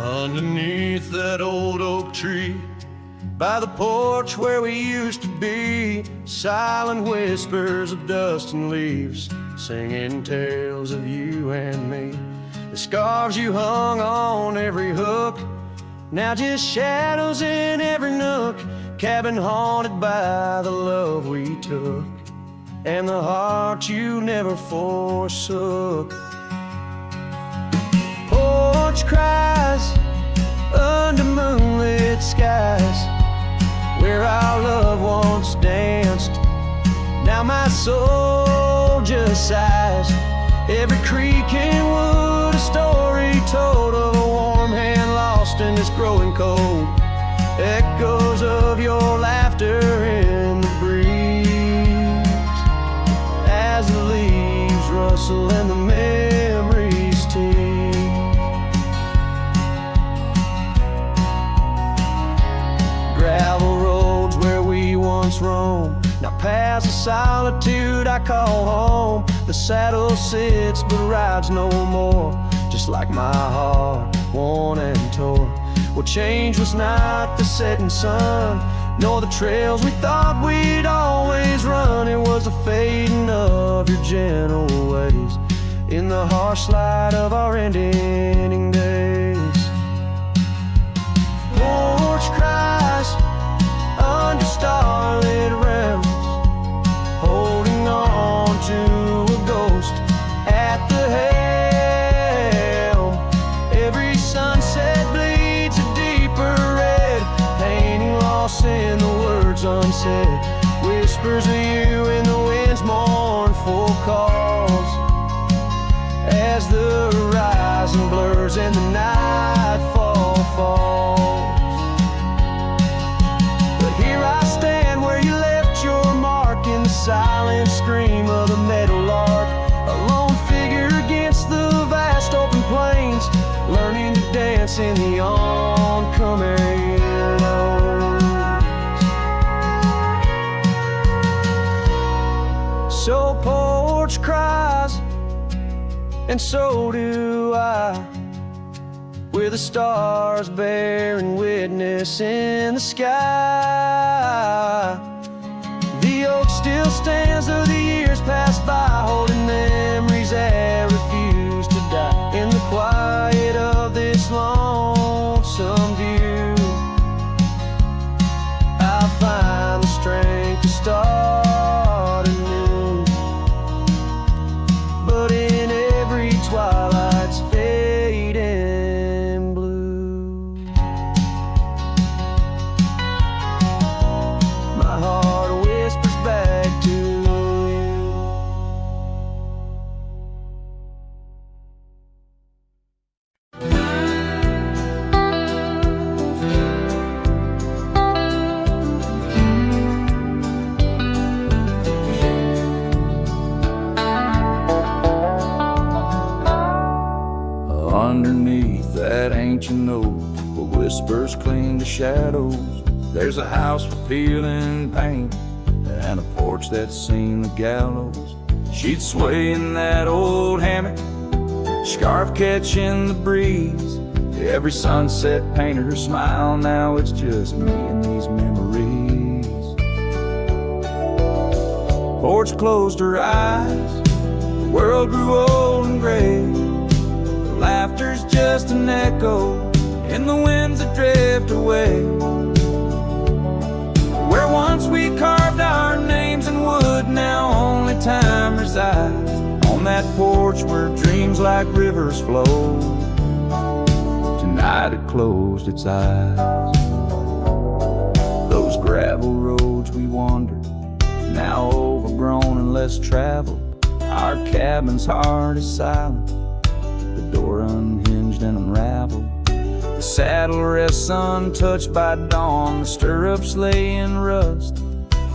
Underneath that old oak tree, by the porch where we used to be, silent whispers of dust and leaves, singing tales of you and me. The scarves you hung on every hook, now just shadows in every nook. Cabin haunted by the love we took, and the heart you never forsook. Porch cries under moonlit skies, where our love once danced. Now my soul just sighs. Every creek and wood, a story told of a warm hand lost in this growing cold. Echoes of your laughter in the breeze, as the leaves rustle and the memories tease. Gravel roads where we once roamed, now paths of solitude I call home. The saddle sits but rides no more, just like my heart, worn and torn. Well, change was not the setting sun, nor the trails we thought we'd always run. It was the fading of your gentle ways in the harsh light of our ending days. Porch cries under starlit realms, holding on to a ghost at the helm. Every sunset bleeds a deeper red, painting lost in the words unsaid. Whispers of you in the wind's mournful calls, as the horizon blurs and the nightfall falls. But here I stand where you left your mark, in the silent scream of the meadowlark, a lone figure against the vast open plains, learning to dance in the oncoming lows. So porch cries, and so do I, with the stars bearing witness in the sky. The oak still stands though the years pass by, holding memories that refuse to die. In the quiet of this lonesome view, I'll find the strength to start anew. But in every twilight's fading blue, my heart whispers back to you. Underneath that ancient oak, where whispers cling to shadows, there's a house for peeling paint and a porch that's seen the gallows. She'd sway in that old hammock, scarf catching the breeze. Every sunset painted her smile, now it's just me and these memories. Porch closed her eyes, the world grew old and gray. Laughter's just an echo in the winds that drift away. Where once we carved our names in wood, now only time resides on that porch where dreams like rivers flow. Tonight it closed its eyes. Those gravel roads we wandered, now overgrown and less traveled. Our cabin's heart is silent, the door unhinged and unraveled. The saddle rests untouched by dawn, the stirrups lay in rust,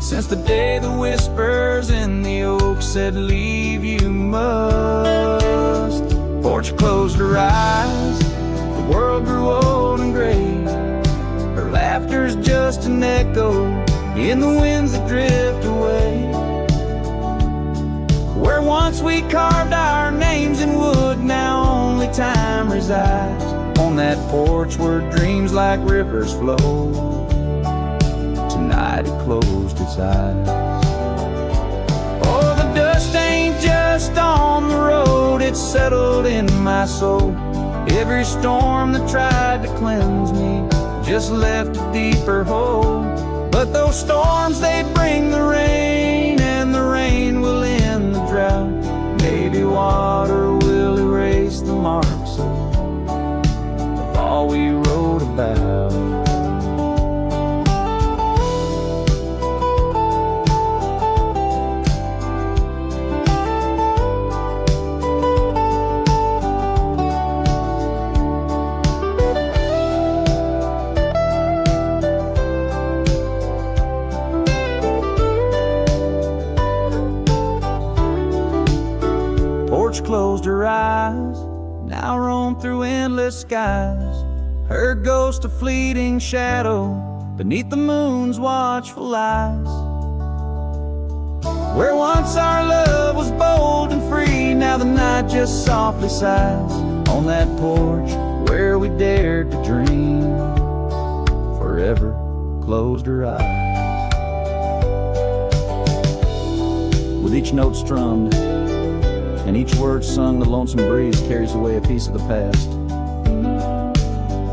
since the day the whispers in the oak said leave you must. Porch closed her eyes, the world grew old and gray. Her laughter's just an echo in the winds that drift away. Where once we carved our names in wood, now only time resides on that porch where dreams like rivers flow. Tonight it closed its eyes. Oh, the dust ain't just on the road, it's settled in my soul. Every storm that tried to cleanse me just left a deeper hole. But those storms, they bring the rain, and the rain will end the drought. Maybe water will erase the marks of all we wrote about. Porch closed her eyes, now roam through endless skies. Her ghost a fleeting shadow beneath the moon's watchful eyes. Where once our love was bold and free, now the night just softly sighs. On that porch where we dared to dream, forever closed her eyes. With each note strummed and each word sung, the lonesome breeze carries away a piece of the past,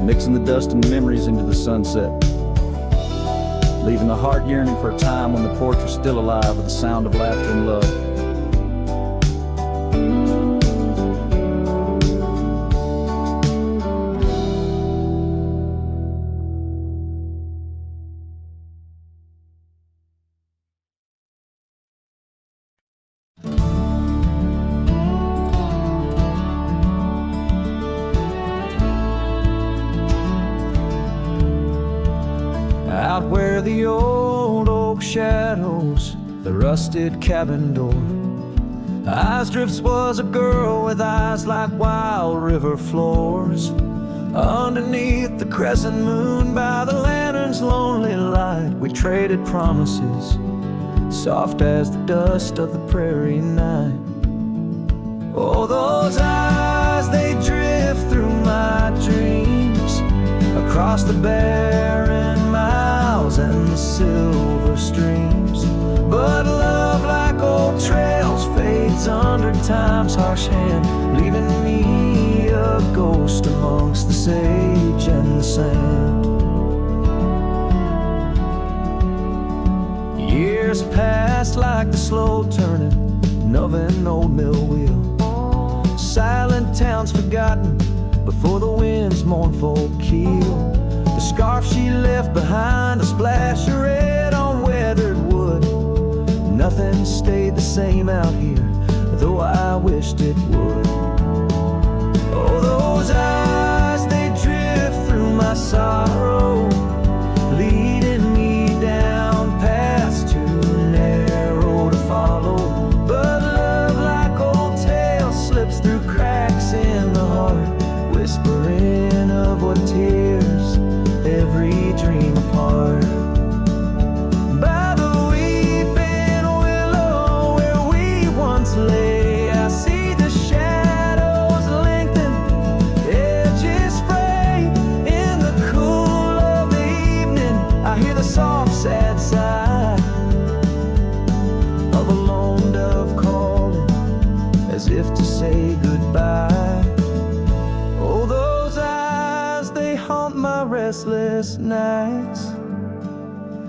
mixing the dust and memories into the sunset, leaving the heart yearning for a time when the porch was still alive with the sound of laughter and love. Out where the old oak shadows the rusted cabin door, Eyes Drifts was a girl with eyes like wild river floors. Underneath the crescent moon, by the lantern's lonely light, we traded promises, soft as the dust of the prairie night. Oh, those eyes, they drift through my dreams, across the barren miles and the silver streams. But love, like old trails, fades under time's harsh hand, leaving me a ghost amongst the sage and the sand. Years passed like the slow turning of an old mill wheel, silent towns forgotten before the wind's mournful keel. The scarf she left behind, a splash of red on weathered wood. Nothing stayed the same out here, though I wished it would. Oh, those eyes, they drift through my sorrow, leading me down paths too narrow to follow. But love, like old tales, slips through cracks in the heart, whispering of what tears every dream apart. By the weeping willow where we once lay, I see the shadows lengthen, edges fray. In the cool of the evening, I hear the soft sad sigh of a lone dove calling, as if to say goodbye. Oh, those eyes, they haunt my restless nights,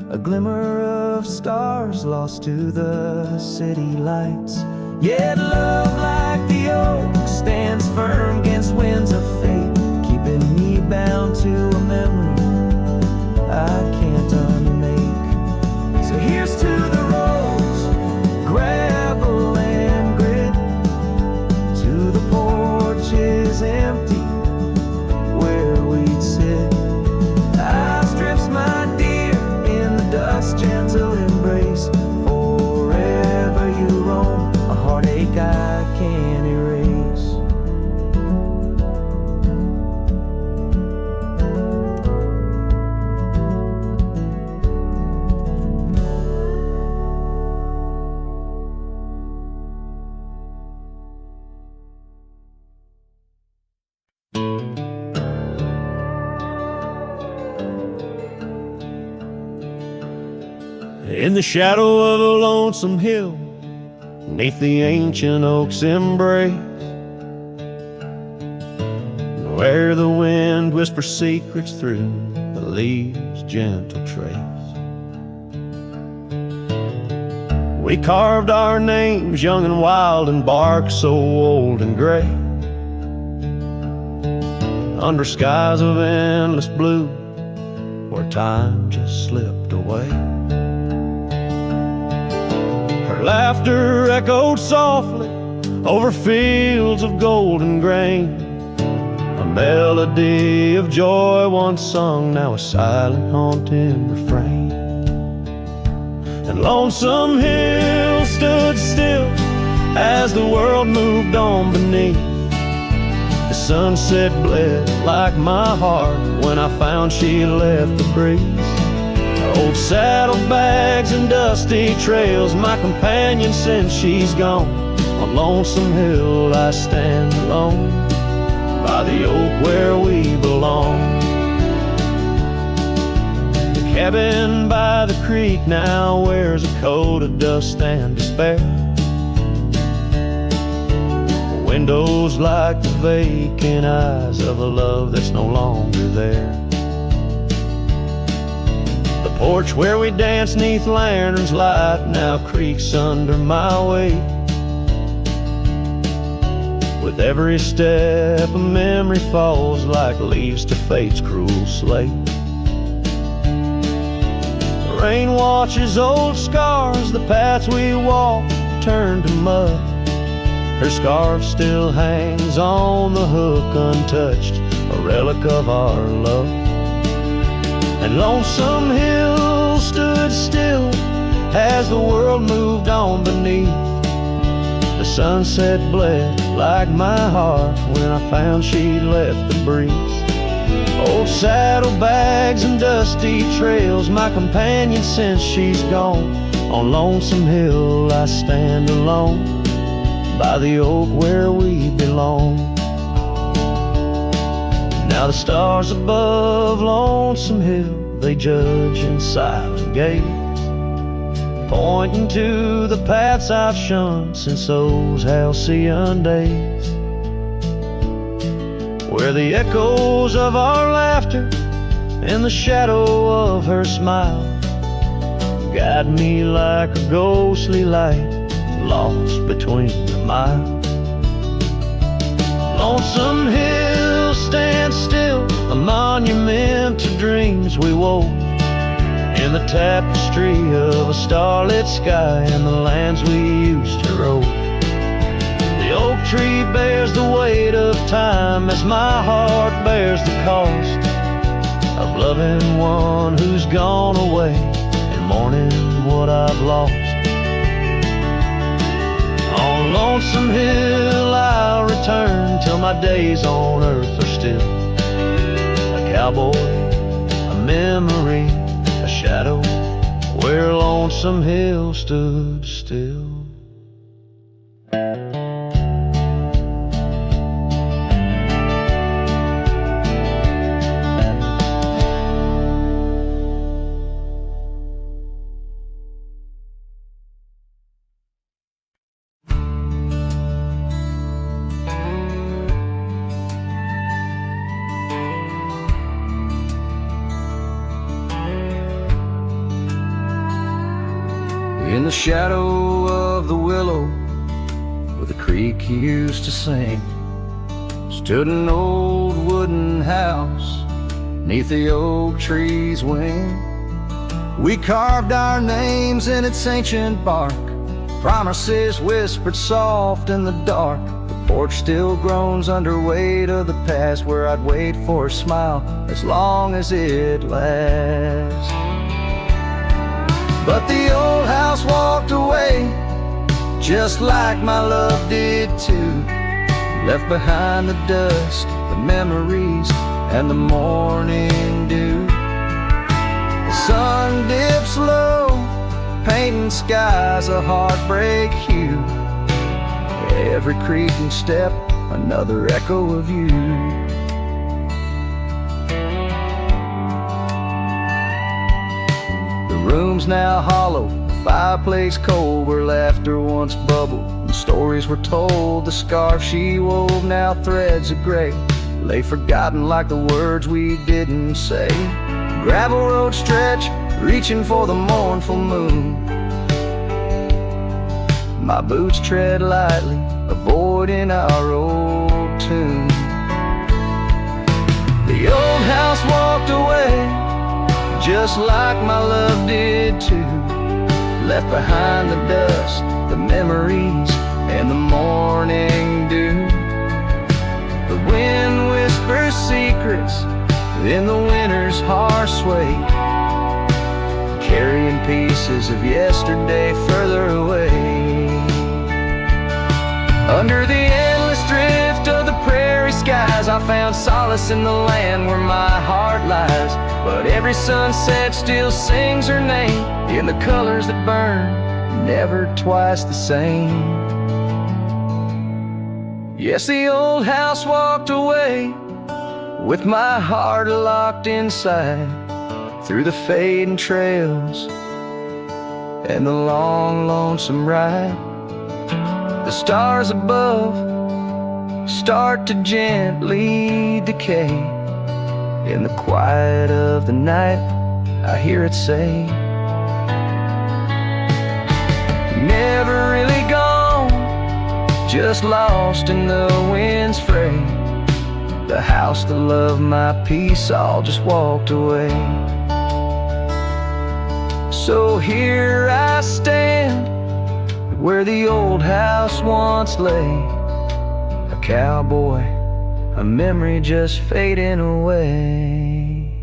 a glimmer of stars lost to the city lights. Yet love, like the oak, stands firm against winds of fate, keeping me bound to a memory I can't unmake. So here's to the roads, gravel and grit, to the porches empty where we'd sit. Eyes Drifts, my dear, in the dust, gentle embrace. Forever you roam, a heartache I can't erase. In the shadow of a lonesome hill, 'neath the ancient oak's embrace, where the wind whispers secrets through the leaves' gentle trace, we carved our names young and wild in bark so old and gray, under skies of endless blue where time just slipped away. Her laughter echoed softly over fields of golden grain, a melody of joy once sung, now a silent haunting refrain. And Lonesome Hill stood still as the world moved on beneath. The sunset bled like my heart when I found she left the breeze. Old saddlebags and dusty trails, my companion since she's gone. On Lonesome Hill I stand alone, by the oak where we belong. The cabin by the creek now wears a coat of dust and despair. Windows like the vacant eyes of a love that's no longer there. The porch where we dance 'neath lanterns light now creaks under my weight. With every step a memory falls like leaves to fate's cruel slate. The rain washes old scars, the paths we walk turn to mud. Her scarf still hangs on the hook untouched, a relic of our love. And Lonesome Hill stood still as the world moved on beneath. The sunset bled like my heart when I found she left the breeze. Old saddlebags and dusty trails, my companion since she's gone. On Lonesome Hill I stand alone, by the oak where we belong. Now the stars above Lonesome Hill, they judge in silent gaze, pointing to the paths I've shunned since those halcyon days, where the echoes of our laughter and the shadow of her smile guide me like a ghostly light lost between the miles. Lonesome Hill stands still, a monument to dreams we wove, in the tapestry of a starlit sky and the lands we used to rove. The oak tree bears the weight of time as my heart bears the cost of loving one who's gone away and mourning what I've lost. On Lonesome Hill I'll return till my days on earth are still a cowboy, a memory, a shadow where Lonesome Hill stood still. In the shadow of the willow where the creek used to sing, stood an old wooden house 'neath the oak tree's wing. We carved our names in its ancient bark, promises whispered soft in the dark. The porch still groans under weight of the past, where I'd wait for a smile as long as it lasts. But the old house walked away, just like my love did too. Left behind the dust, the memories, and the morning dew. The sun dips low, painting skies a heartbreak hue. Every creaking step, another echo of you. room's now hollow, fireplace cold, where laughter once bubbled and stories were told. The scarf she wove, now threads of gray, lay forgotten like the words we didn't say. Gravel road stretch, reaching for the mournful moon. My boots tread lightly, avoiding our old tune. The old house walked away, just like my love did too. Left behind the dust, the memories, and the morning dew. The wind whispers secrets in the winter's harsh weight, carrying pieces of yesterday further away. Under the endless drift of the prairie skies, I found solace in the land where my heart lies. But every sunset still sings her name in the colors that burn, never twice the same. Yes, the old house walked away with my heart locked inside, through the fading trails and the long, lonesome ride. The stars above start to gently decay. In the quiet of the night, I hear it say, never really gone, just lost in the wind's fray. The house that loved my peace all just walked away. So here I stand, where the old house once lay, a cowboy, a memory just fading away.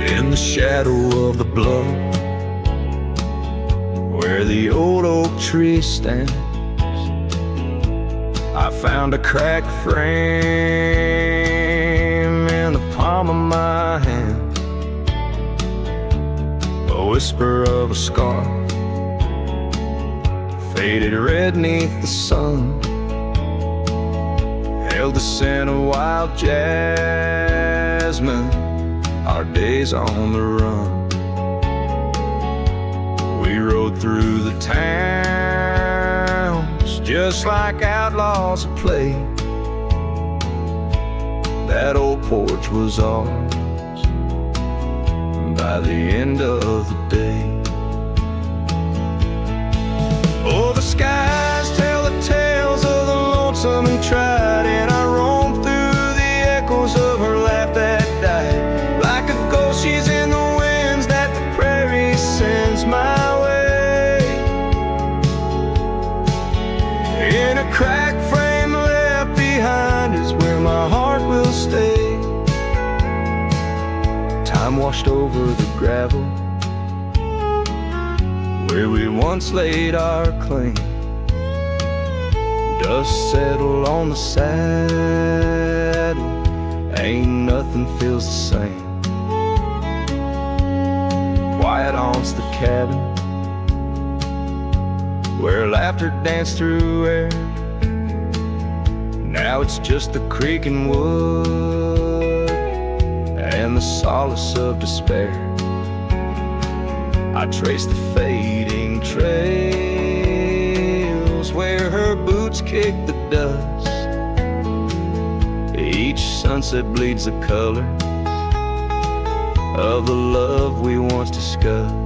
In the shadow of the bluff, where the old oak tree stands, I found a cracked frame in the palm of my hand, a whisper of a scar, faded red neath the sun, held the scent of wild jasmine, our days on the run. We rode through the towns just like outlaws at play. That old porch was ours by the end of the day. Oh, the skies tell the tales of the lonesome and tried, and I roamed through the echoes of her laugh that died. Like a ghost, she's in the winds that the prairie sends my way. In a cracked frame left behind is where my heart will stay. Time washed over the gravel where we once laid our claim. Dust settled on the saddle, ain't nothing feels the same. Quiet haunts the cabin where laughter danced through air. Now it's just the creaking wood and the solace of despair. I trace the fading trails where her boots kick the dust. Each sunset bleeds the color of the love we once discussed.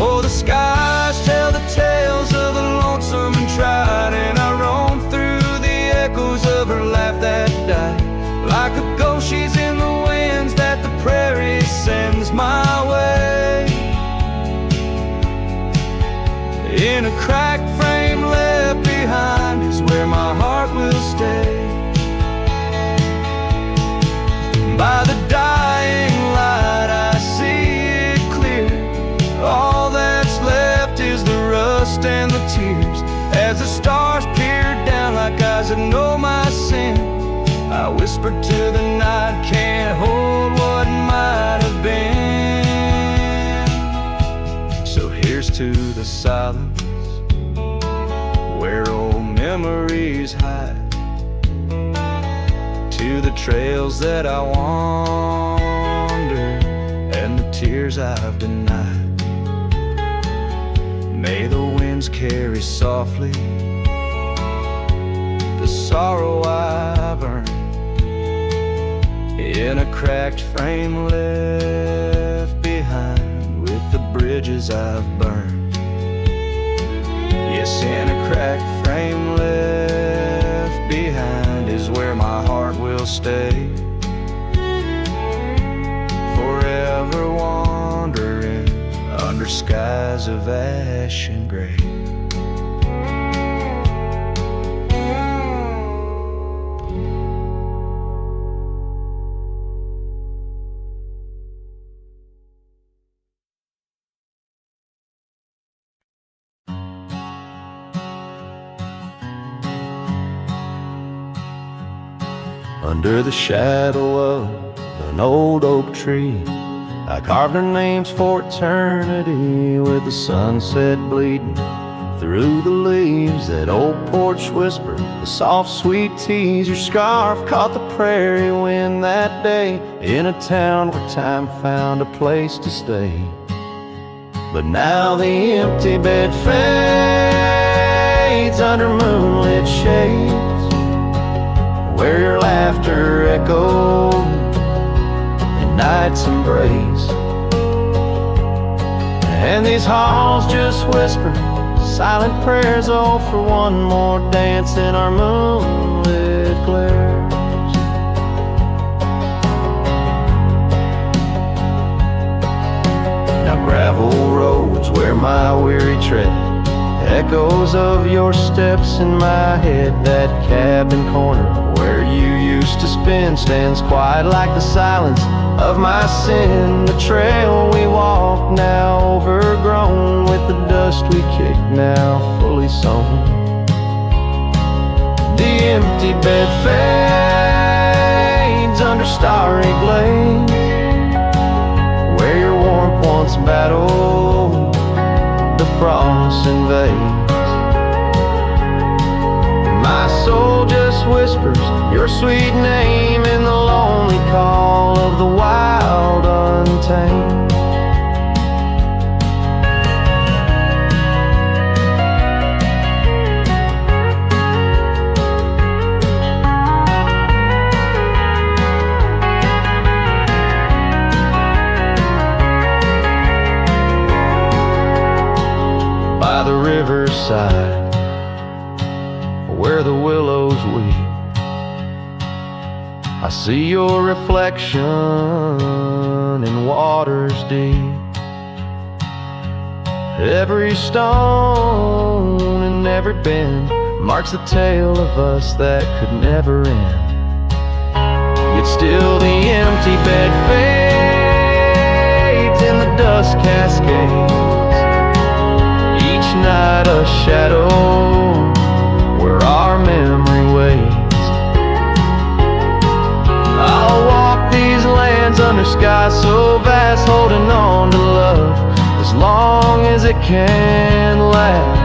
Oh, the skies tell the tales of the lonesome and tried, and I roam through the echoes of her laugh that died. Like a ghost, she's in the winds that the prairie sends my way. In a cracked frame left behind is where my heart will stay. By the dying light I see it clear. All that's left is the rust and the tears as the whisper to the night, can't hold what might have been. So here's to the silence where old memories hide, to the trails that I wander and the tears I've denied. May the winds carry softly the sorrow I've earned in a cracked frame left behind with the bridges I've burned. Yes, in a cracked frame left behind is where my heart will stay, forever wandering under skies of ash and gray. Under the shadow of an old oak tree, I carved our names for eternity, with the sunset bleeding through the leaves. That old porch whispered the soft sweet tease. Your scarf caught the prairie wind that day, in a town where time found a place to stay. But now the empty bed fades under moonlit shades, where your laughter echoed in night's embrace. And these halls just whisper silent prayers, oh, for one more dance in our moonlit glares. Now gravel roads where my weary tread, echoes of your steps in my head. That cabin corner where you used to spend stands quiet like the silence of my sin. The trail we walk now overgrown, with the dust we kick now fully sown. The empty bed fades under starry glaze, where your warmth once battled the frost invades. My soul just whispers your sweet name in the lonely call of the wild untamed. By the riverside where the willows weep, I see your reflection in waters deep. Every stone and every bend marks the tale of us that could never end. Yet still the empty bed fades in the dust cascades, each night a shadow where our memory waits. I'll walk these lands under skies so vast, holding on to love as long as it can last.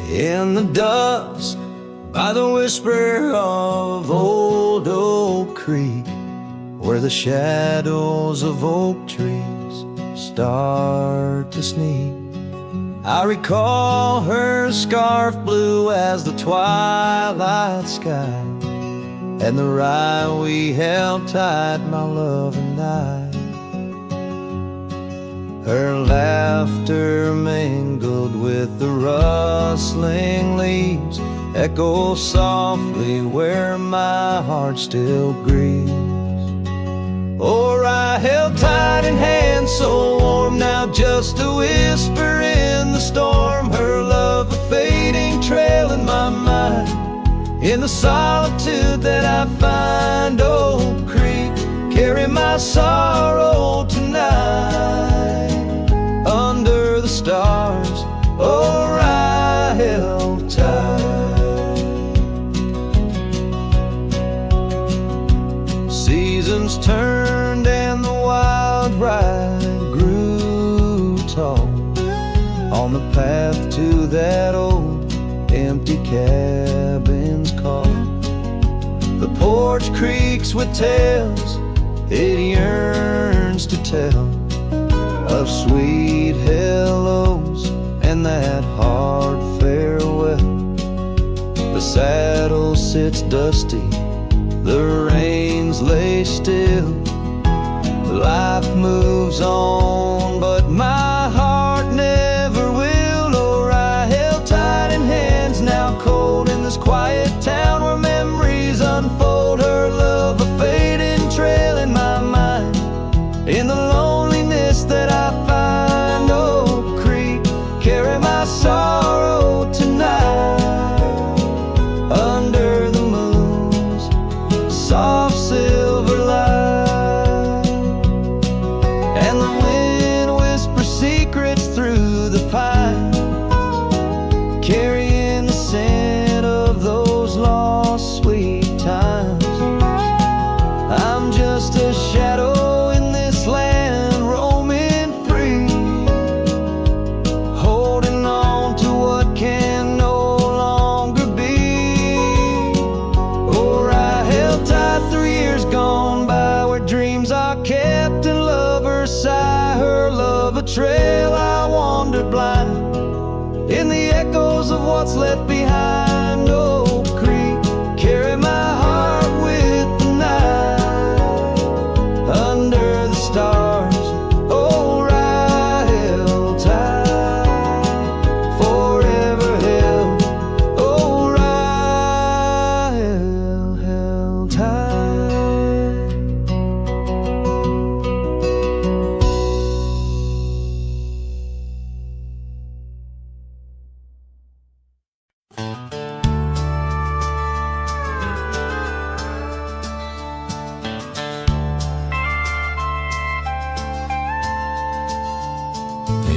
In the dusk, by the whisper of old Oak Creek, where the shadows of oak trees start to sneak, I recall her scarf blue as the twilight sky, and the rye we held tight, my love and I. Her laughter mingled with the rustling leaves, echo softly where my heart still grieves. Or I held tight in hands so warm, now just a whisper in the storm. Her love a fading trail in my mind, in the solitude that I find. Old Creek, carry my sorrow tonight. Under the stars, or I held tight. Seasons turned and the wild rye grew tall on the path to that old empty cabin's call. The porch creaks with tales it yearns to tell, of sweet hellos and that hard farewell. The saddle sits dusty, the reins lay still. Life moves on, but my heart never will. Or I held tight in hands now cold in this quiet town where memories unfold. Her love a fading trail in my mind, in the loneliness that I find. Old Creek, carry my sorrow tonight. Under the moon's soft silver light, and the wind whispers secrets through the pines, carrying the scent of those lost sweet times. I'm just a shadow in this land, roaming free, holding on to what can no longer be. Or I held tight through years gone by, where dreams are kept and lovers sigh. Her love a trail I wandered blind, in the echoes of what's left behind. Old Creek, carry my heart with the night. Under the stars, oh, I held tight. Forever held, oh, I held tight.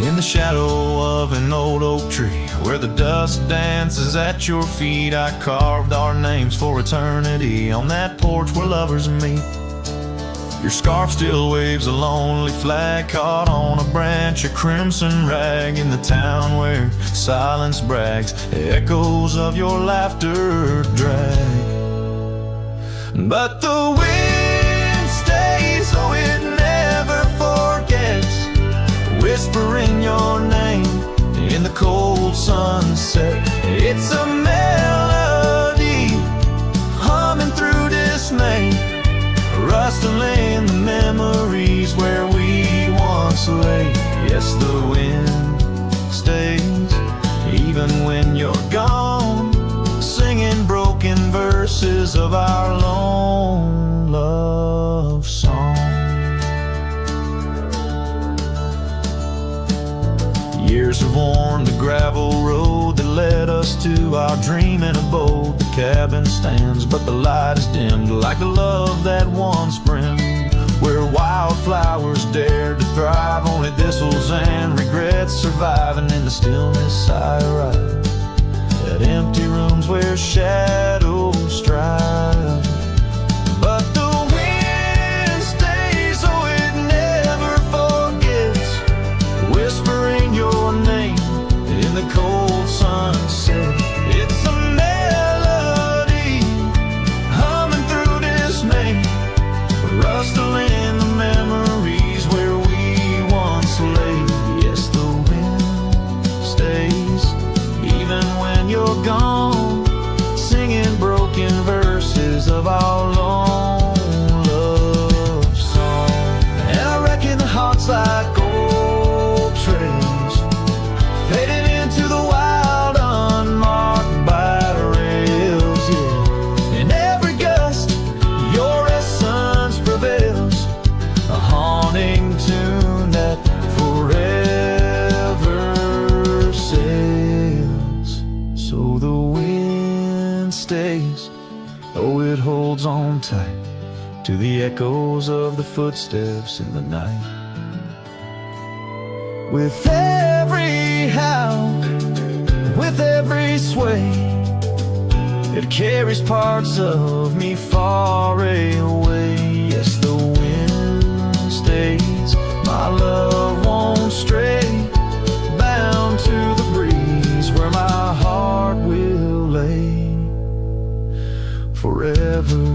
In the shadow of an old oak tree, where the dust dances at your feet, I carved our names for eternity on that porch where lovers meet. Your scarf still waves a lonely flag caught on a branch, a crimson rag in the town where silence brags, echoes of your laughter drag. But the wind stays, oh it never forgets, whispering your name in the cold sunset. It's a melody humming through dismay, rustling the memories where we once lay. Yes, the wind stays even when you're gone, singing broken verses of our lone love song. Years have worn the gravel road that led us to our dreaming abode. The cabin stands, but the light is dimmed, like the love that once brimmed, where wildflowers dared to thrive, only thistles and regrets surviving. In the stillness I arrive at empty rooms where shadows strive. But the wind stays, oh it never forgets, whispering your name in the cold sunset. It's a melody humming through dismay, rustling the memories where we once lay. Yes, the wind stays though it holds on tight to the echoes of the footsteps in the night. With every howl, with every sway, it carries parts of me far away. Yes, the wind stays, my love won't stray, bound to the breeze where my heart will lay forever.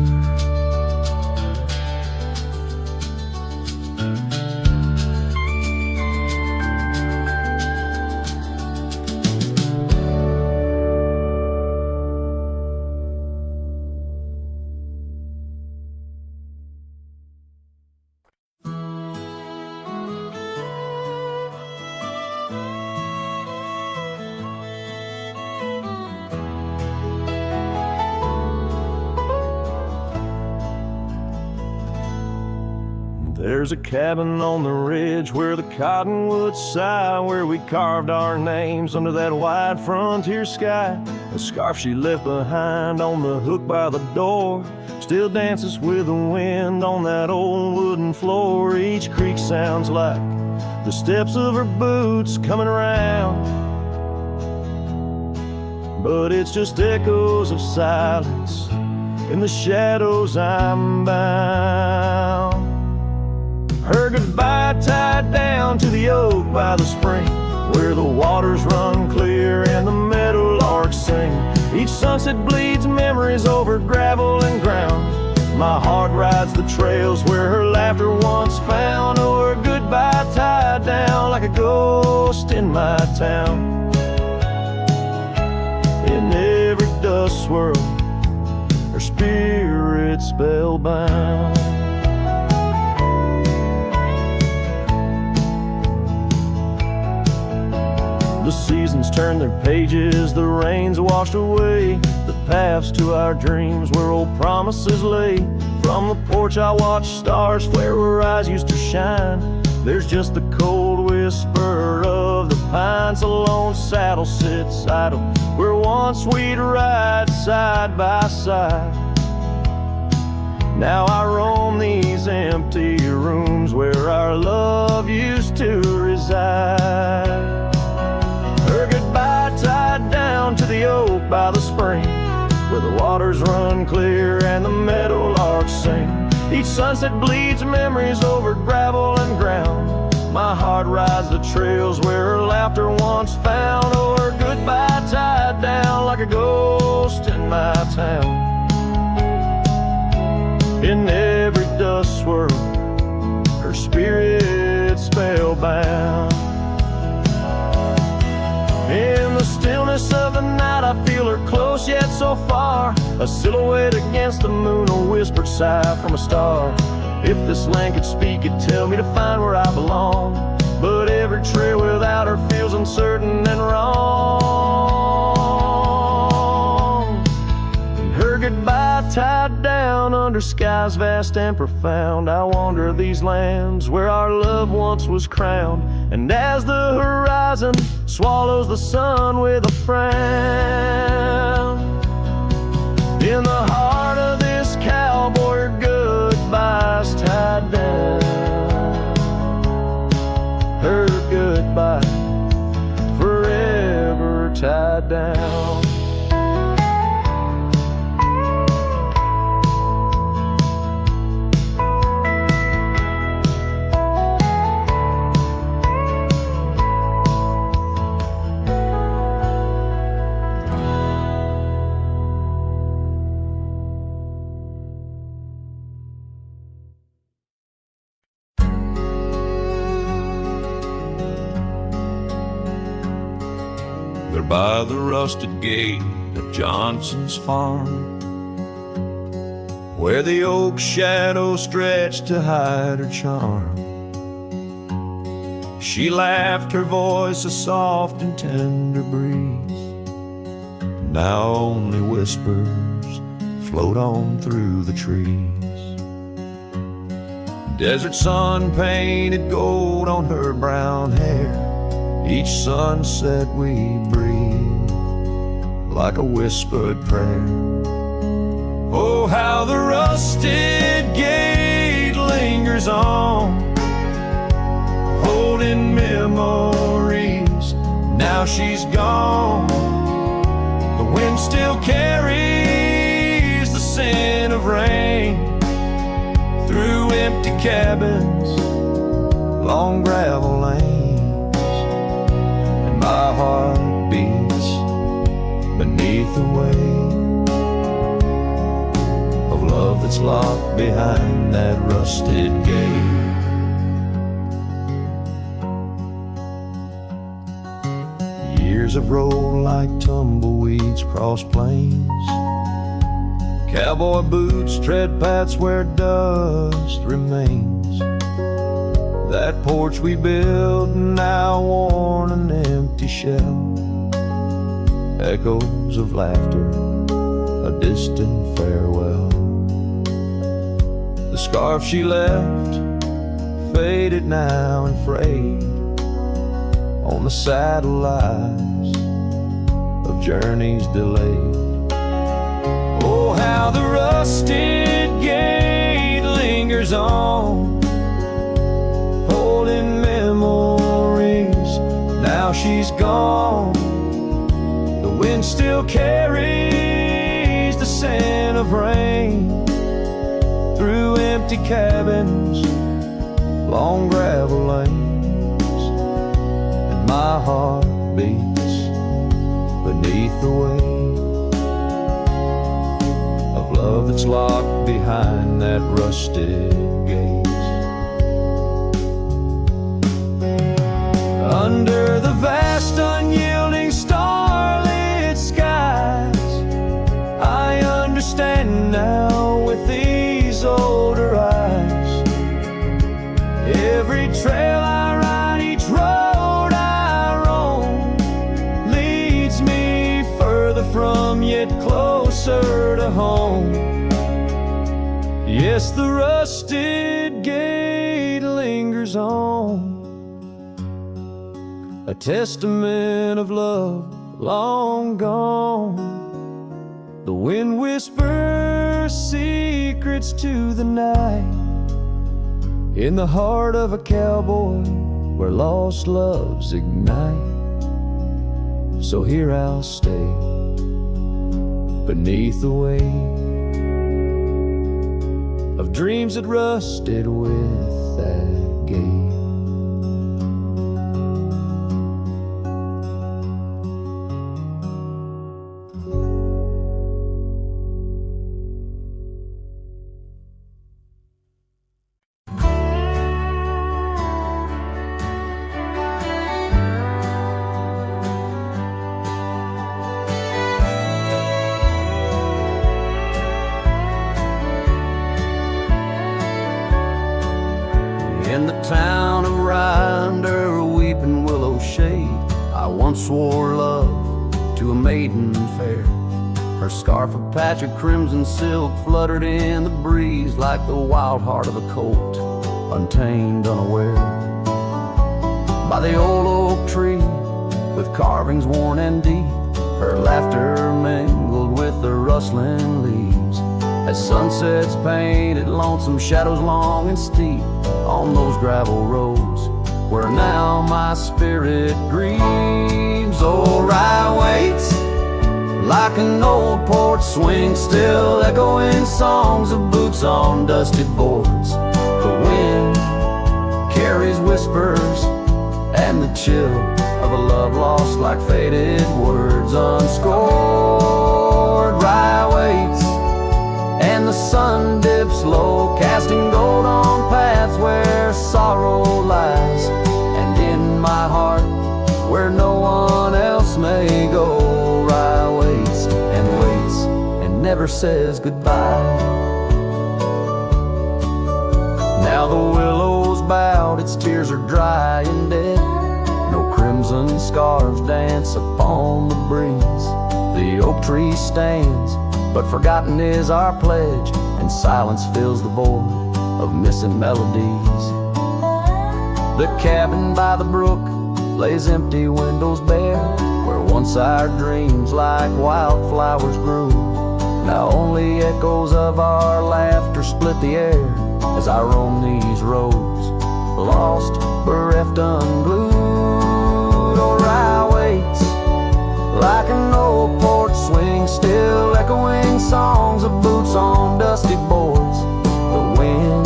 There's a cabin on the ridge where the cottonwoods sigh, where we carved our names under that wide frontier sky. The scarf she left behind on the hook by the door still dances with the wind on that old wooden floor. Each creak sounds like the steps of her boots coming around, but it's just echoes of silence. In the shadows I'm bound. Her goodbye tied down to the oak by the spring, where the waters run clear and the meadowlarks sing. Each sunset bleeds memories over gravel and ground. My heart rides the trails where her laughter once found. Oh, her goodbye tied down like a ghost in my town. In every dust swirl, her spirit spellbound. The seasons turn their pages, the rains washed away the paths to our dreams where old promises lay. From the porch I watch stars flare where eyes used to shine. There's just the cold whisper of the pines. A lone saddle sits idle where once we'd ride side by side. Now I roam these empty rooms where our love used to reside. Her goodbye tied down to the oak by the spring, where the waters run clear and the meadowlarks sing. Each sunset bleeds memories over gravel and ground. My heart rides the trails where her laughter once found. Oh, her goodbye tied down like a ghost in my town. In every dust swirl, her spirit spellbound. In the stillness of the night I feel her close yet so far, a silhouette against the moon, a whispered sigh from a star. If this land could speak, it'd tell me to find where I belong, but every trail without her feels uncertain and wrong. And her goodbye tied down under skies vast and profound, I wander these lands where our love once was crowned. And as the horizon swallows the sun with a frown, in the heart of this cowboy, her goodbye's tied down. Her goodbye forever tied down. By the rusted gate of Johnson's farm, where the oak shadow stretched to hide her charm, she laughed, her voice a soft and tender breeze. Now only whispers float on through the trees. Desert sun painted gold on her brown hair. Each sunset we breathe like a whispered prayer. Oh, how the rusted gate lingers on, holding memories. Now she's gone. The wind still carries the scent of rain through empty cabins, long gravel lanes, and my heart beats beneath the weight of love that's locked behind that rusted gate. Years have rolled like tumbleweeds across plains. Cowboy boots tread paths where dust remains. That porch we built, now worn an empty shell. Echoes of laughter, a distant farewell. The scarf she left, faded now and frayed on the saddle lies of journeys delayed. Oh, how the rusted gate lingers on, holding memories. Now she's gone. The wind still carries the scent of rain through empty cabins, long gravel lanes, and my heart beats beneath the weight of love that's locked behind that rusted gate. Under the vast unyielding starlit skies, I understand now with these older eyes. Every trail I ride, each road I roam, leads me further from yet closer to home. Yes, the rusted gate lingers on, a testament of love long gone. The wind whispers secrets to the night, in the heart of a cowboy where lost loves ignite. So here I'll stay beneath the weight of dreams that rusted with that gate. In the town of Rye, under a weeping willow shade, I once swore love to a maiden fair. Her scarf of patch of crimson silk fluttered in the breeze like the wild heart of a colt, untamed, unaware. By the old oak tree, with carvings worn and deep, her laughter mingled with the rustling leaves, as sunsets painted lonesome shadows long and steep on those gravel roads where now my spirit grieves. Oh, Rye waits like an old porch swing, still echoing songs of boots on dusted boards. The wind carries whispers and the chill of a love lost like faded words unscored. Rye waits and the sun dips low, casting gold on paths where sorrow lies, and in my heart where no one else may go. Rye waits and never says goodbye. Now the willow's bowed, its tears are dry and dead, no crimson scarves dance upon the breeze. The oak tree stands, but forgotten is our pledge, and silence fills the void of missing melodies. The cabin by the brook lays empty windows bare, where once our dreams like wildflowers grew. Now only echoes of our laughter split the air as I roam these roads, lost, bereft, unglued. Oh, Rye waits like an old porch swing, still echoing songs of boots on dusty boards. The wind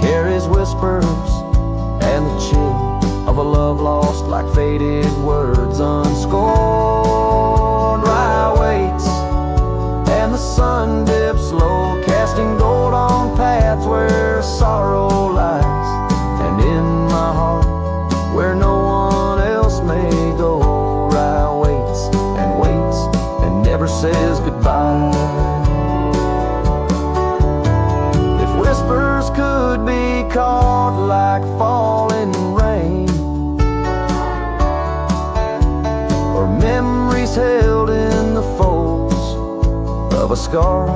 carries whispers and the chill of a love lost like faded words unscored. Rye waits and the sun dips low, casting gold on paths where sorrow lies, and in my heart where no one else may go. Rye waits and never says goodbye. If whispers could be caught like falling rain, or memories held in the folds of a scar,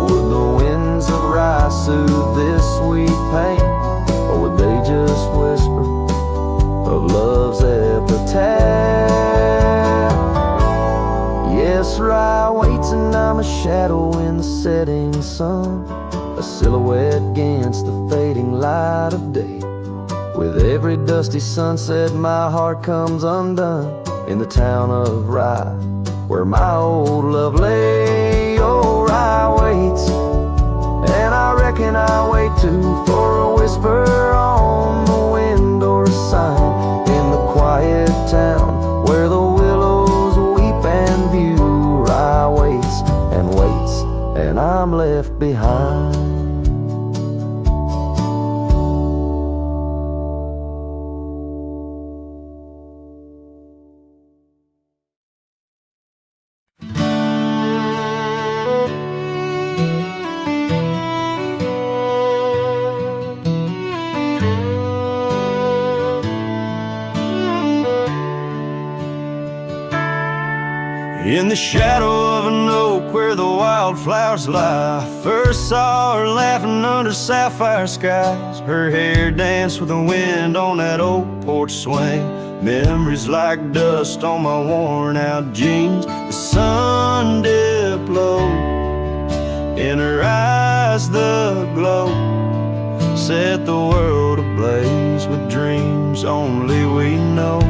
would the winds of rye soothe this sweet pain, or would they just whisper of love's epitaph? Yes, rye waits and I'm a shadow in the setting sun, a silhouette against the fading light of day. With every dusty sunset my heart comes undone in the town of Rye, where my old love lay. Oh, Rye waits, and I reckon I'll wait too, for a whisper on the wind or a sign in the quiet town where the willows weep and view. Rye waits, and I'm left behind. In the shadow of an oak where the wildflowers lie, first saw her laughing under sapphire skies. Her hair danced with the wind on that old porch swing. Memories like dust on my worn out jeans. The sun dipped low, in her eyes the glow set the world ablaze with dreams only we know.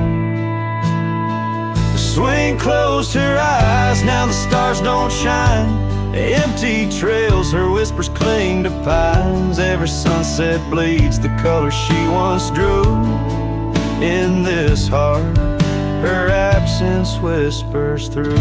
Swing closed her eyes, now the stars don't shine. Empty trails, her whispers cling to pines. Every sunset bleeds the color she once drew. In this heart, her absence whispers through.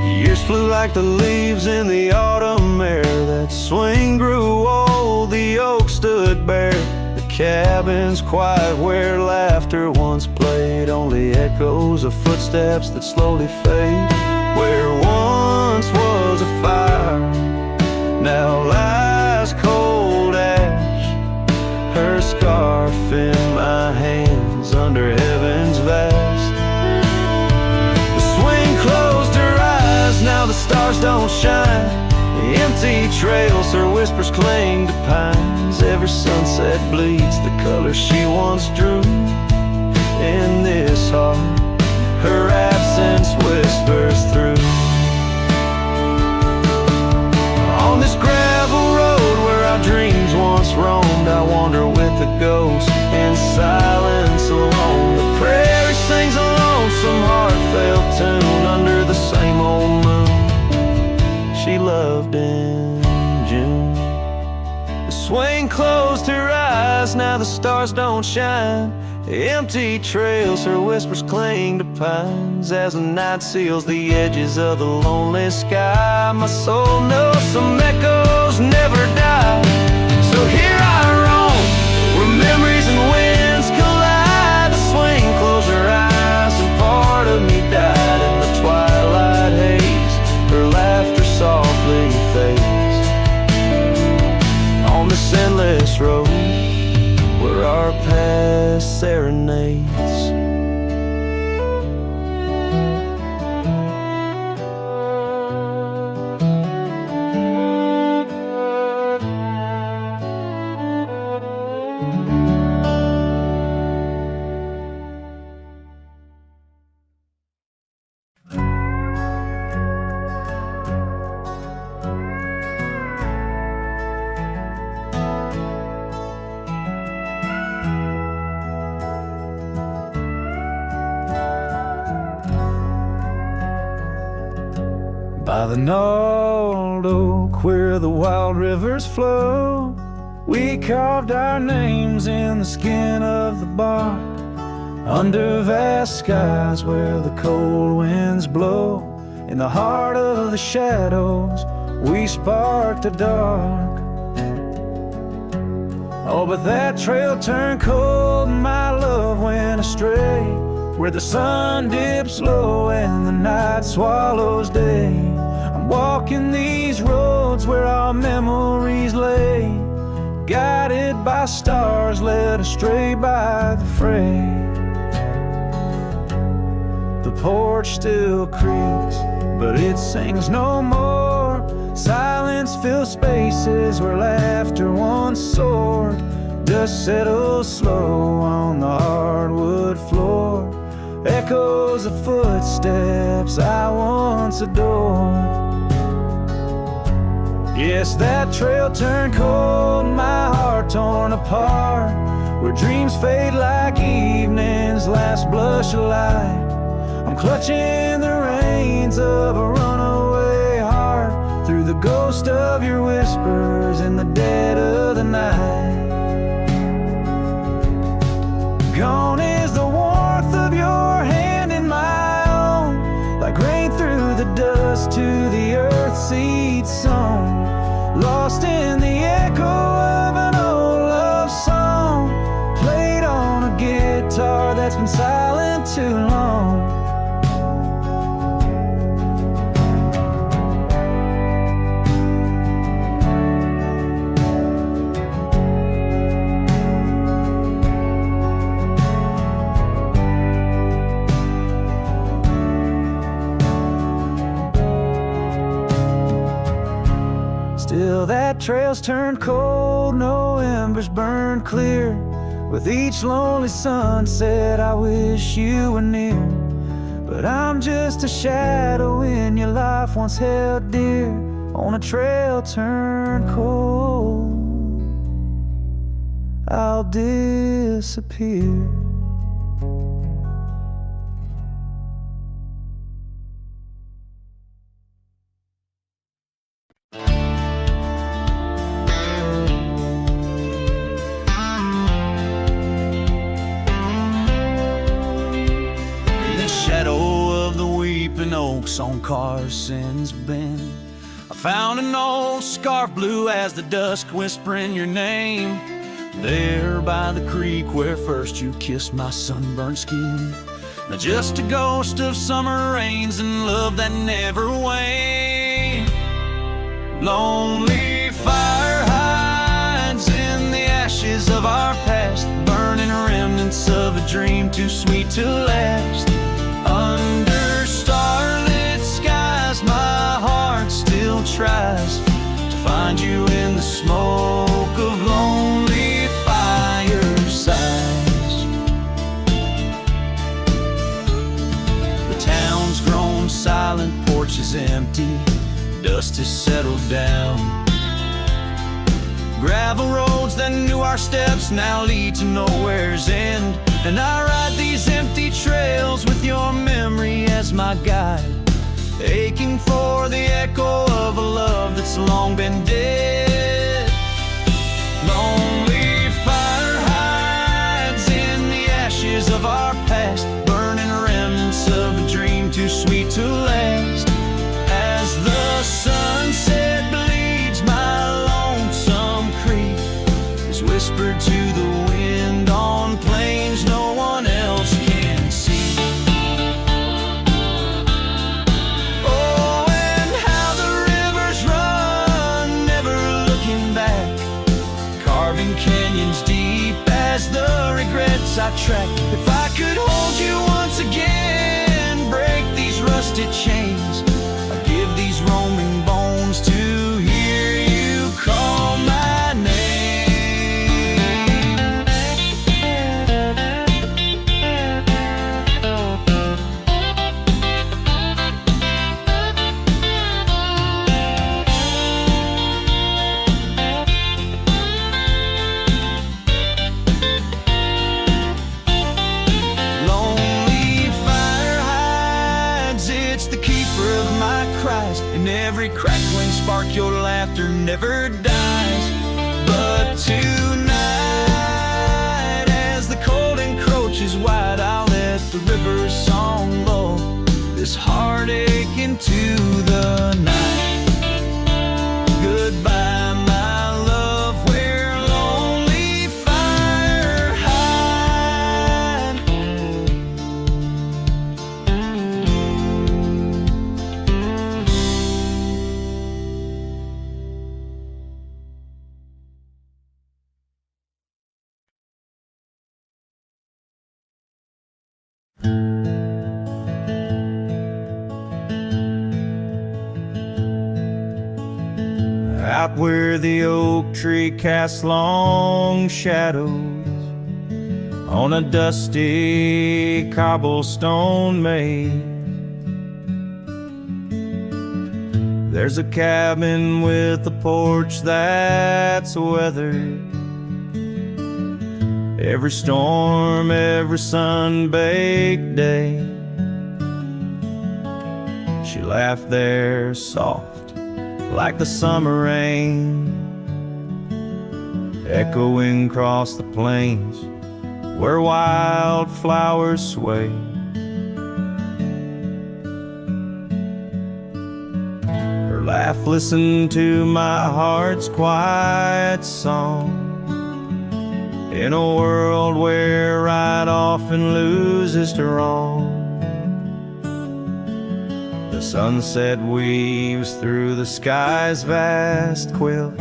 Years flew like the leaves in the autumn air. That swing grew old, the oak stood bare. The cabin's quiet where laughter once played, only echoes of footsteps that slowly fade. Where once was a fire, now lies cold ash. Her scarf in my hands under heaven's vast. The swing closed her eyes, now the stars don't shine. Empty trails, her whispers cling to pines. Every sunset bleeds the color she once drew. In this heart, her absence whispers through. On this gravel road where our dreams once roamed, I wander with the ghost in silence alone. The prairie sings a lonesome heartfelt tune under the same old moon she loved in June. The swing closed her eyes, now the stars don't shine. Empty trails, her whispers cling to pines. As the night seals the edges of the lonely sky, my soul knows some echoes never die. So here I roam, where memories and winds collide. The swing closed her eyes and part of me died in the twilight haze. Her laughter softly fades on this endless road where our past serenades. By the gnarled oak where the wild rivers flow, we carved our names in the skin of the bark. Under vast skies where the cold winds blow, in the heart of the shadows, we sparked the dark. Oh, but that trail turned cold and my love went astray, where the sun dips low and the night swallows day. I'm walking these roads where our memories lay, guided by stars led astray by the fray. The porch still creaks, but it sings no more. Silence fills spaces where laughter once soared. Dust settles slow on the hardwood floor, echoes of footsteps I once adored. Yes, that trail turned cold, my heart torn apart, where dreams fade like evening's last blush of light. I'm clutching the reins of a runaway heart, through the ghost of your whispers in the dead of the night. Gone is the warmth of your hand in my own, like rain through the dust to the earth seed sown. Lost in the echo of an old love song, played on a guitar that's been silent too long. Still that trail's turned cold, no embers burn clear. With each lonely sunset I wish you were near, but I'm just a shadow in your life once held dear, on a trail turned cold. I'll disappear. Oaks on Carson's Bend, I found an old scarf blue as the dusk whispering your name, there by the creek where first you kissed my sunburned skin. Now just a ghost of summer rains and love that never waned. Lonely fire hides in the ashes of our past, burning remnants of a dream too sweet to last. Under starlit skies, my heart still tries to find you in the smoke of lonely firesides. The town's grown silent, porch is empty, dust has settled down. Gravel roads that knew our steps now lead to nowhere's end, and I ride these empty trails with your memory as my guide, aching for the echo of a love that's long been dead. Lonely fire hides in the ashes of our past, burning remnants of a dream too sweet to last. As the sunset bleeds, my lonesome creek is whispered to the wind on plains no one else can see. Oh, and how the rivers run, never looking back, carving canyons deep as the regrets I track. If I could hold you once again, break these rusted chains, I'd give these roaming bones to hear you call my name. Lonely fire hides, it's the keeper of my cries. It every crackling spark, your laughter never dies. But tonight, as the cold encroaches wide, I'll let the river's song lull this heartache into the night. Goodbye, my love, where lonely fire hide. Out where the oak tree casts long shadows on a dusty cobblestone maze, there's a cabin with a porch that's weathered. Every storm, every sun-baked day, she laughed there soft like the summer rain, echoing across the plains where wildflowers sway. Her laugh listened to my heart's quiet song, in a world where right often loses to wrong. The sunset weaves through the sky's vast quilt.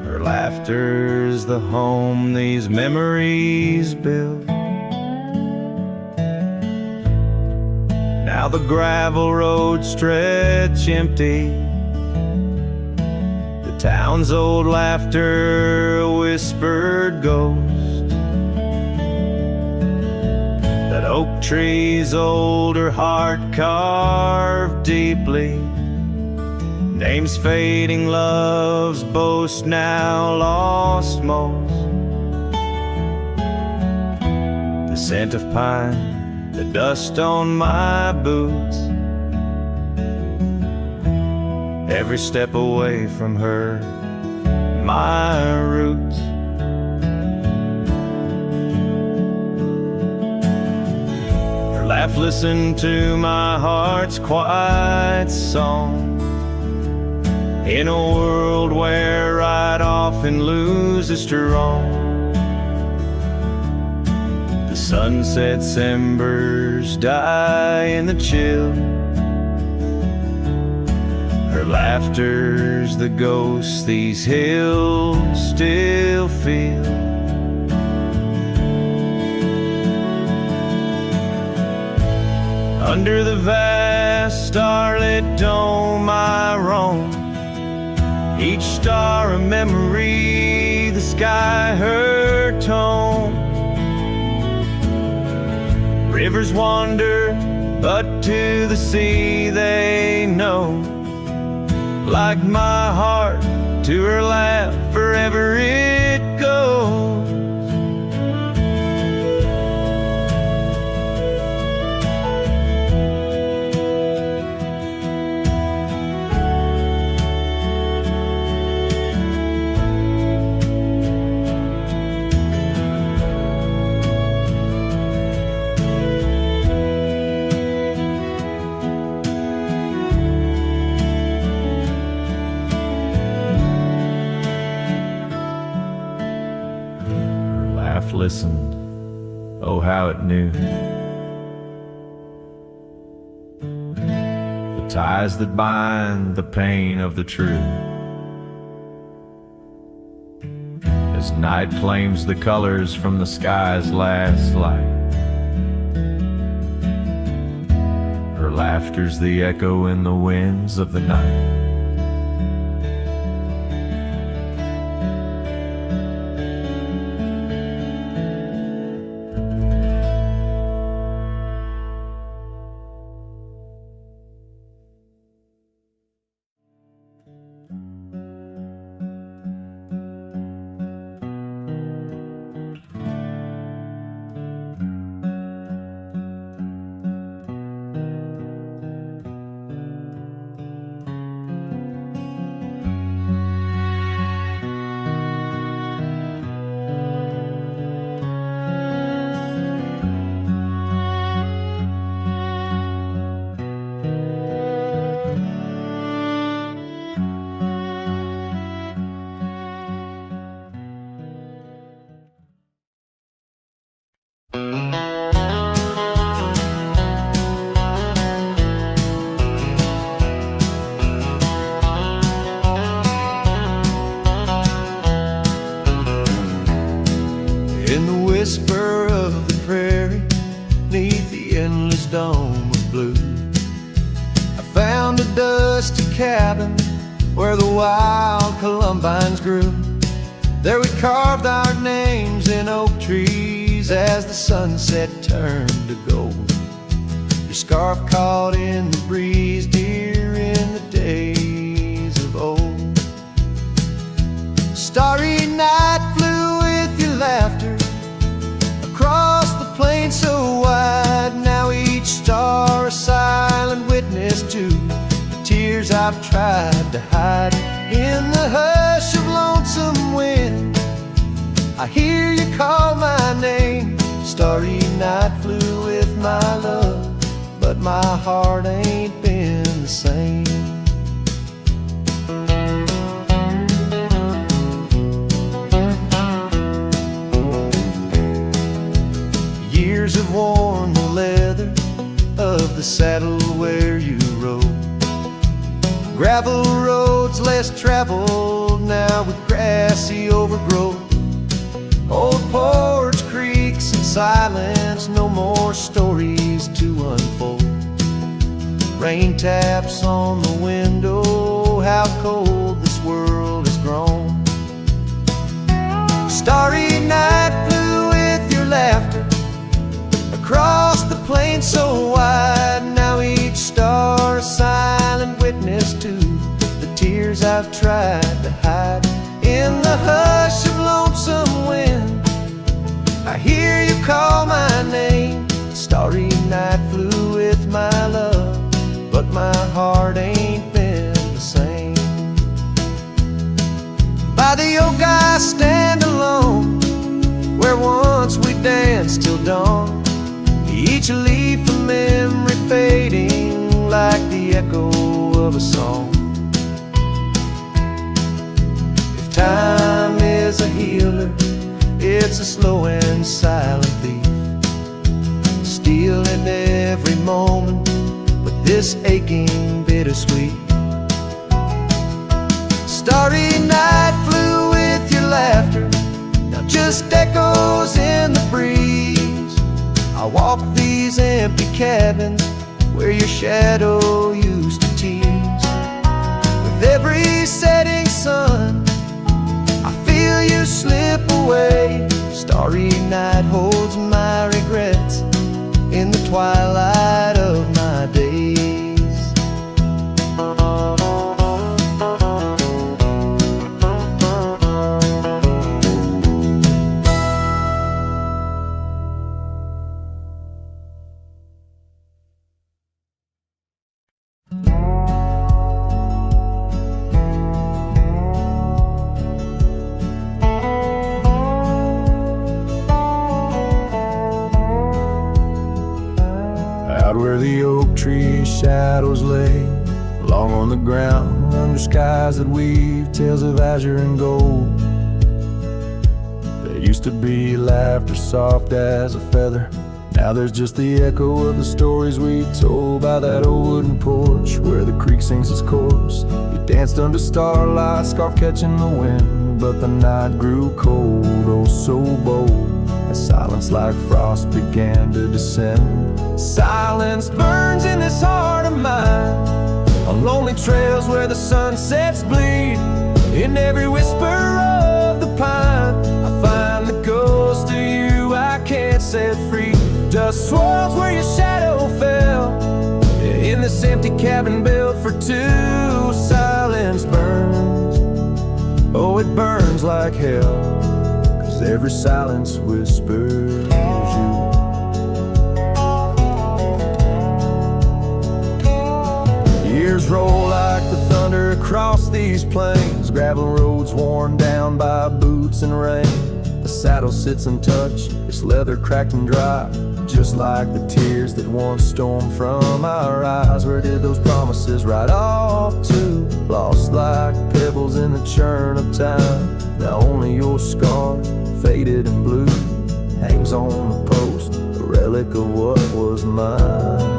Her laughter's the home these memories build. Now the gravel roads stretch empty, the town's old laughter a whispered ghost. That oak tree's older heart carved deeply, names fading, love's boast now lost most. The scent of pine, the dust on my boots, every step away from her, my roots. Laugh, listen to my heart's quiet song, in a world where right often loses to wrong. The sunset's embers die in the chill, her laughter's the ghost these hills still feel. Under the vast starlit dome I roam, each star a memory, the sky her tone. Rivers wander, but to the sea they know, like my heart to her laugh forever it goes. Listened, oh how it knew. The ties that bind the pain of the true. As night claims the colors from the sky's last light, her laughter's the echo in the winds of the night. dome of blue. I found a dusty cabin where the wild columbines grew. There we carved our names in oak trees as the sunset turned to gold. Your scarf caught in the breeze, dear, in the days of old. Starry night flew with your laughter across the plain so wide. Now each star a silent witness to the tears I've tried to hide. In the hush of lonesome wind, I hear you call my name. Starry night flew with my love, but my heart ain't been the same. Years have worn the leather of the saddle where you rode. Gravel roads less traveled now with grassy overgrowth. Old porch creaks in silence, no more stories to unfold. Rain taps on the window, how cold this world has grown. Starry night flew with your laughter across the plain so wide. Now each star a silent witness to the tears I've tried to hide. In the hush of lonesome wind, I hear you call my name. Starry night flew with my love, but my heart ain't been the same. By the oak I stand alone, where once we danced till dawn. Each leaf a memory fading like the echo of a song. If time is a healer, it's a slow and silent thief, stealing every moment with this aching bittersweet. Starry night flew with your laughter, now just echoes in the breeze. I walk these empty cabins where your shadow used to tease. With every setting sun, I feel you slip away. Starry night holds my regrets in the twilight of my days. Where the oak tree shadows lay, long on the ground, under skies that weave tales of azure and gold. There used to be laughter soft as a feather, now there's just the echo of the stories we told by that old wooden porch where the creek sings its chorus. You danced under starlight, scarf catching the wind, but the night grew cold, oh so bold, as silence like frost began to descend. Silence burns in this heart of mine, on lonely trails where the sunsets bleed. In every whisper of the pine, I find the ghost of you I can't set free. Dust swirls where your shadow fell, in this empty cabin built for two. Silence burns, oh it burns like hell, 'cause every silence whispers you. Years roll like the thunder across these plains, gravel roads worn down by boots and rain. The saddle sits untouched, its leather cracked and dry, just like the tears that once stormed from our eyes. Where did those promises ride off to? Lost like pebbles in the churn of time. Now only your scar, faded and blue, hangs on the post, a relic of what was mine.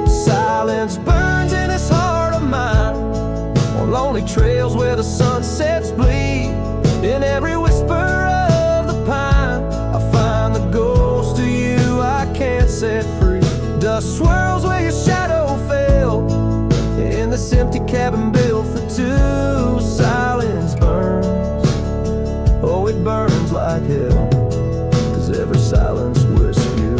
Silence burns in this heart of mine, on lonely trails where the sunsets bleed. In every whisper of the pine, I find the ghost of you I can't set free. dust swirls where your shadow fell in this empty cabin built for two. Silence burns, oh it burns like hell, 'cause every silence whispers you.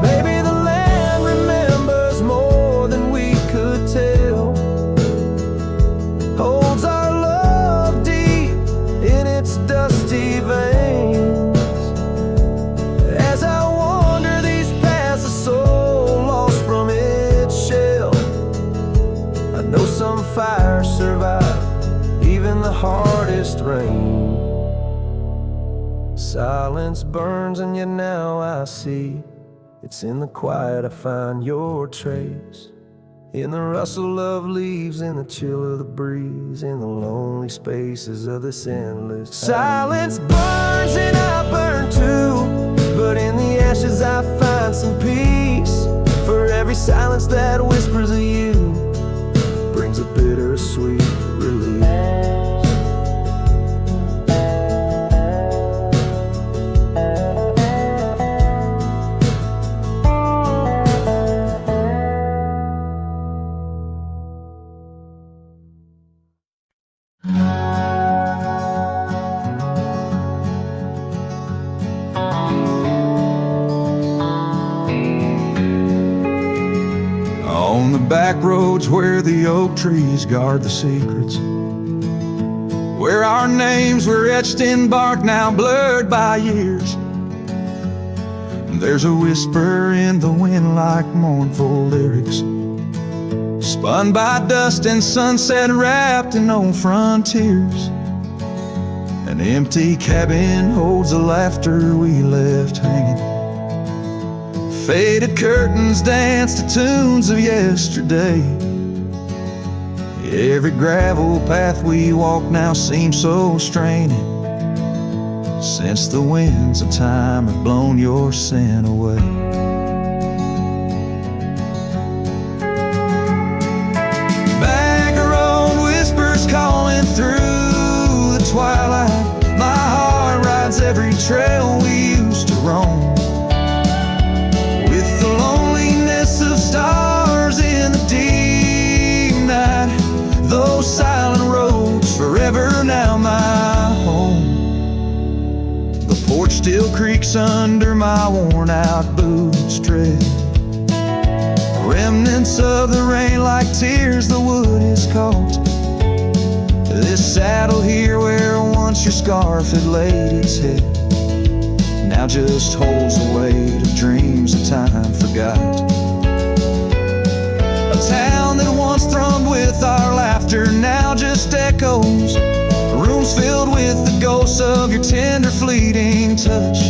Maybe the land remembers more than we could tell, holds our love deep in its dusty veins. As I wander these paths, a soul lost from its shell, I know some fires survive even the hardest rain. Silence burns and yet now I see, it's in the quiet I find your trace. In the rustle of leaves, in the chill of the breeze, in the lonely spaces of this endless silence burns and I burn too, but in the ashes I find some peace. For every silence that whispers of you brings a bittersweet release. On the back roads where the oak trees guard the secrets, where our names were etched in bark now blurred by years, there's a whisper in the wind like mournful lyrics, spun by dust and sunset wrapped in old frontiers. An empty cabin holds the laughter we left hanging. Faded curtains dance to tunes of yesterday. Every gravel path we walk now seems so straining, since the winds of time have blown your sin away. Back road whispers calling through the twilight. My heart rides every trail we used to roam, with the loneliness of stars in the deep night. Those silent roads forever now my home. The porch still creaks under my worn out boots tread. Remnants of the rain like tears the wood is caught. This saddle here where once your scarf had laid its head now just holds the weight of dreams that time forgot. A town that once thrummed with our laughter now just echoes. Rooms filled with the ghosts of your tender fleeting touch.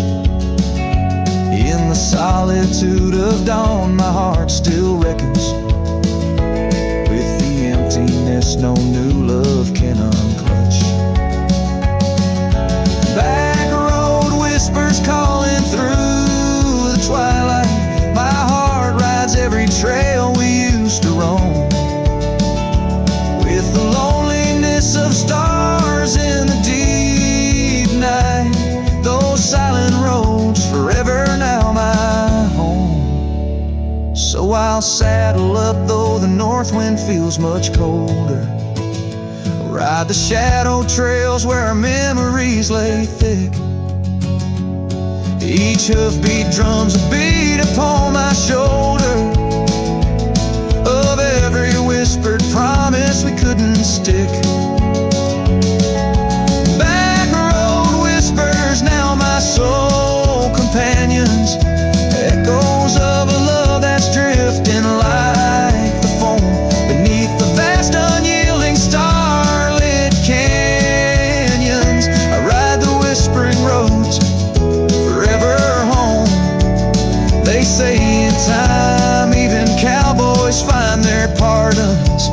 In the solitude of dawn my heart still reckons with the emptiness no new love can unclutch. Back road whispers calling through the twilight. My heart rides every trail we used to roam, with the loneliness of stars in the deep night. Those silent roads forever now my home. So I'll saddle up though the north wind feels much colder, ride the shadow trails where our memories lay thick. Each hoofbeat drums a beat upon my shoulder of every whispered promise we couldn't stick. Back road whispers now my soul companions, echoes of a love that's drifting like the foam beneath the vast unyielding starlit canyons. I ride the whispering roads forever home. They say in time even cowboys find their pardons,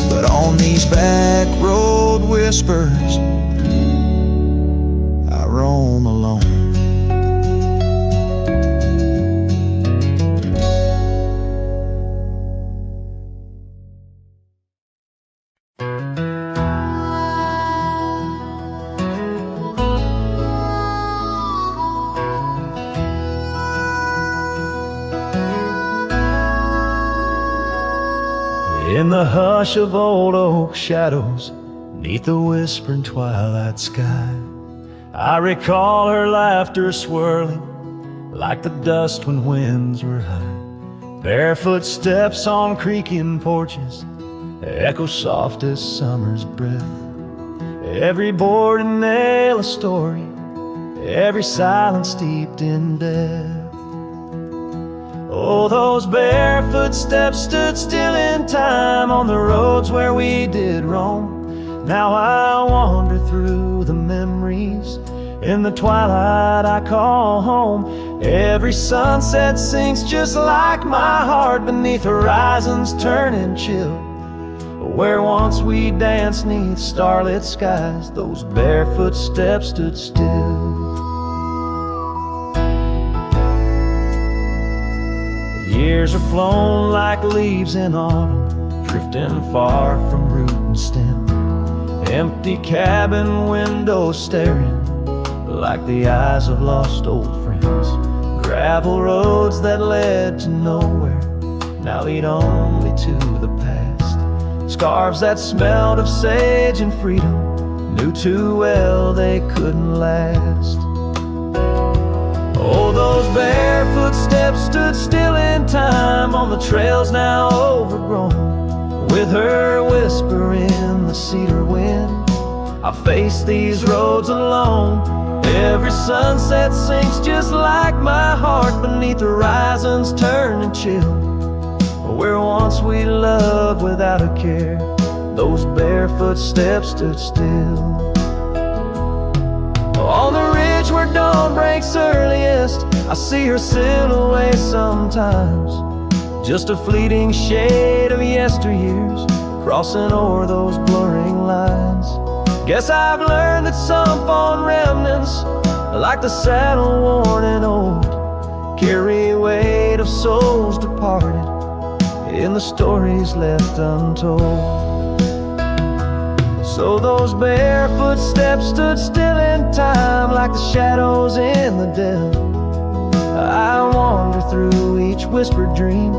but on these back road whispers I roam alone. In the hush of old oak shadows, neath the whispering twilight sky, I recall her laughter swirling like the dust when winds were high. Barefoot steps on creaking porches echo soft as summer's breath. Every board and nail a story, every silence steeped in death. Oh, those barefoot steps stood still in time on the roads where we did roam. Now I wander through the memories in the twilight I call home. Every sunset sinks just like my heart beneath horizons turning chill. Where once we danced neath starlit skies, those barefoot steps stood still. Years are flown like leaves in autumn, drifting far from root and stem. Empty cabin windows staring like the eyes of lost old friends. Gravel roads that led to nowhere now lead only to the past. Scarves that smelled of sage and freedom knew too well they couldn't last. Oh, those barefoot steps stood still in time on the trails now overgrown. With her whisper in the cedar wind, I face these roads alone. Every sunset sinks just like my heart beneath horizons turning chill. Where once we loved without a care, those barefoot steps stood still. On the ridge where dawn breaks earliest, I see her silhouette sometimes. Just a fleeting shade of yesteryears crossing o'er those blurring lines. Guess I've learned that some fond remnants, like the saddle worn and old, carry weight of souls departed in the stories left untold. So those barefoot steps stood still in time like the shadows in the dell. I wander through each whispered dream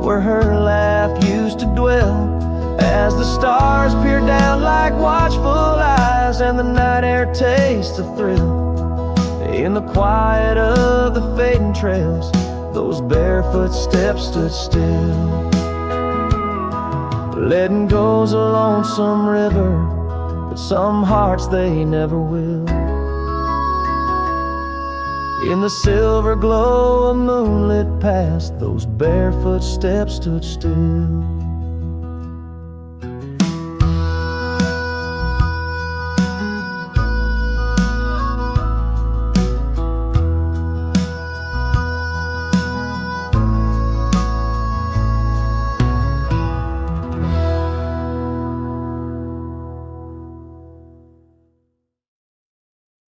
where her laugh used to dwell. As the stars peer down like watchful eyes and the night air tastes of thrill, in the quiet of the fading trails, those barefoot steps stood still. Letting go's a lonesome river, but some hearts they never will. In the silver glow of moonlit past, those barefoot steps stood still.